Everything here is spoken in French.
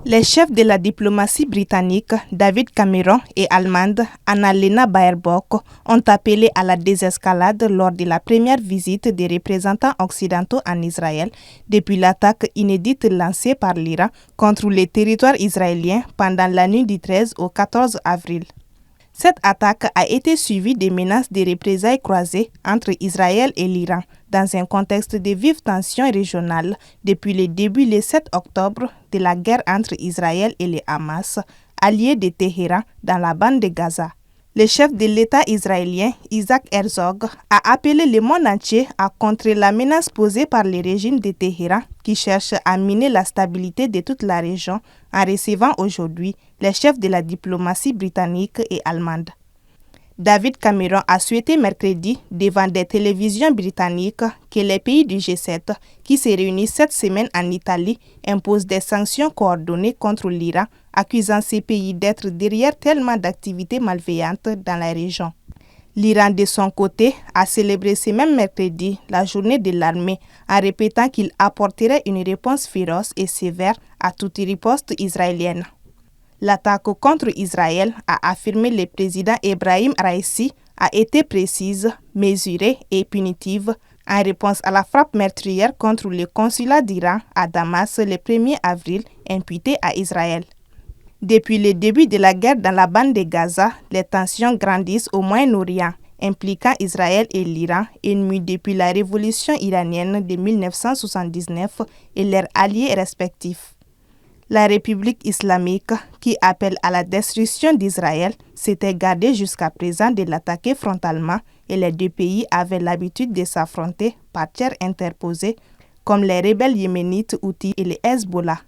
Les chefs de la diplomatie britannique, David Cameron et allemande, Annalena Baerbock, ont appelé à la désescalade lors de la première visite des représentants occidentaux en Israël depuis l'attaque inédite lancée par l'Iran contre les territoires israéliens pendant la nuit du 13 au 14 avril. Cette attaque a été suivie des menaces de représailles croisées entre Israël et l'Iran, dans un contexte de vives tensions régionales depuis le début le 7 octobre de la guerre entre Israël et le Hamas, alliés de Téhéran dans la bande de Gaza. Le chef de l'État israélien, Isaac Herzog, a appelé le monde entier à contrer la menace posée par le régime de Téhéran qui cherche à miner la stabilité de toute la région en recevant aujourd'hui les chefs de la diplomatie britannique et allemande. David Cameron a souhaité mercredi devant des télévisions britanniques que les pays du G7, qui se réunissent cette semaine en Italie, imposent des sanctions coordonnées contre l'Iran, accusant ces pays d'être derrière tellement d'activités malveillantes dans la région. L'Iran, de son côté, a célébré ce même mercredi la journée de l'armée en répétant qu'il apporterait une réponse féroce et sévère à toute riposte israélienne. L'attaque contre Israël, a affirmé le président Ebrahim Raïssi, a été précise, mesurée et punitive en réponse à la frappe meurtrière contre le consulat d'Iran à Damas le 1er avril imputé à Israël. Depuis le début de la guerre dans la bande de Gaza, les tensions grandissent au Moyen-Orient, impliquant Israël et l'Iran, ennemis depuis la révolution iranienne de 1979 et leurs alliés respectifs. La République islamique, qui appelle à la destruction d'Israël, s'était gardée jusqu'à présent de l'attaquer frontalement et les deux pays avaient l'habitude de s'affronter par tiers interposés comme les rebelles yéménites Houthis et les Hezbollah.